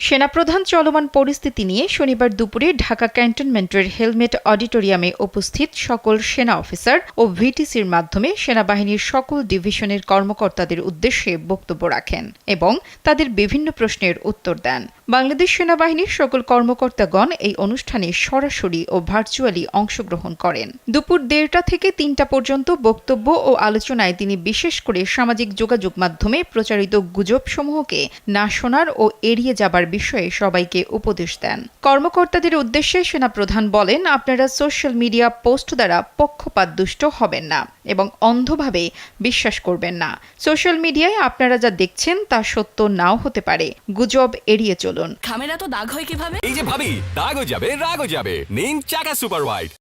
সেনাপ্রধান চলমান পরিস্থিতি নিয়ে শনিবার দুপুরে ঢাকা ক্যান্টনমেন্টের হেলমেট অডিটোরিয়ামে উপস্থিত সকল সেনা অফিসার ও ভিটিসির মাধ্যমে সেনাবাহিনীর সকল ডিভিশনের কর্মকর্তাদের উদ্দেশ্যে বক্তব্য রাখেন এবং তাদের বিভিন্ন প্রশ্নের উত্তর দেন। বাংলাদেশ সেনাবাহিনীর সকল কর্মকর্তাগণ এই অনুষ্ঠানে সরাসরি ও ভার্চুয়ালি অংশগ্রহণ করেন। দুপুর 1:30 থেকে 3টা পর্যন্ত বক্তব্য ও আলোচনায় তিনি বিশেষ করে সামাজিক যোগাযোগ মাধ্যমে প্রচারিত গুজবসমূহকে না শোনার ও এড়িয়ে যাবার বিষয়ে সবাইকে উপদেশ দেন। কর্মকর্তাদের উদ্দেশ্যে সেনাপ্রধান বলেন, আপনারা সোশ্যাল মিডিয়া পোস্ট দ্বারা পক্ষপাতদুষ্ট হবেন না এবং অন্ধভাবে বিশ্বাস করবেন না। সোশ্যাল মিডিয়ায় আপনারা যা দেখছেন তা সত্য নাও হতে পারে। গুজব এড়িয়ে চলুন। খামেরা তো দাগ হয় কিভাবে? এই যে ভাবি, দাগও যাবে রাগও যাবে। নিন চাকা সুপার হোয়াইট।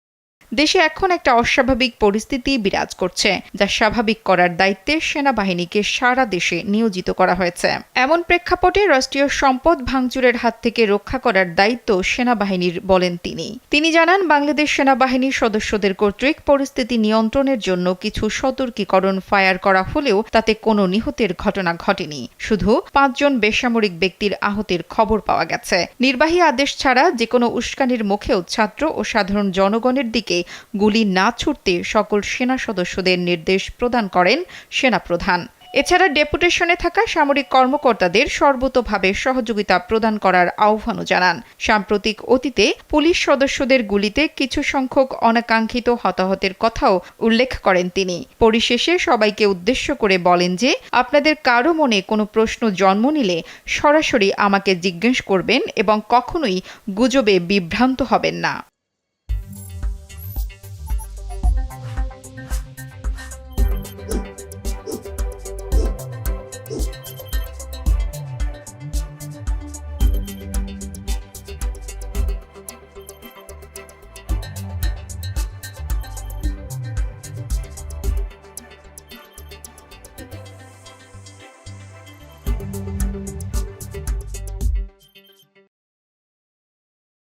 দেশে এখন একটা অস্বাভাবিক পরিস্থিতি বিরাজ করছে, যা স্বাভাবিক করার দায়িত্বে সেনাবাহিনীকে সারা দেশে নিয়োজিত করা হয়েছে। এমন প্রেক্ষাপটে রাষ্ট্রীয় সম্পদ ভাঙচুরের হাত থেকে রক্ষা করার দায়িত্ব সেনাবাহিনীর বলেন তিনি জানান, বাংলাদেশ সেনাবাহিনীর সদস্যদের কর্তৃক পরিস্থিতি নিয়ন্ত্রণের জন্য কিছু সতর্কীকরণ ফায়ার করা হলেও তাতে কোনো নিহতের ঘটনা ঘটেনি। শুধু 5 জন বেসামরিক ব্যক্তির আহতের খবর পাওয়া গেছে। নির্বাহী আদেশ ছাড়া যেকোনো উস্কানির মুখেও ছাত্র ও সাধারণ জনগণের দিকে গুলি না ছুড়তে সকল সেনা সদস্যদের নির্দেশ প্রদান করেন সেনাপ্রধান। এছাড়া ডেপুটেশনে থাকা সামরিক কর্মকর্তাদের সর্বতোভাবে সহযোগিতা প্রদান করার আহ্বানও জানান। সাম্প্রতিক অতীতে পুলিশ সদস্যদের গুলিতে কিছু সংখ্যক অনাকাঙ্ক্ষিত হতাহতের কথাও উল্লেখ করেন তিনি। পরিশেষে সবাইকে উদ্দেশ্য করে বলেন যে, আপনাদের কারো মনে কোনো প্রশ্ন জন্ম নিলে সরাসরি আমাকে জিজ্ঞেস করবেন এবং কখনোই গুজবে বিভ্রান্ত হবেন না।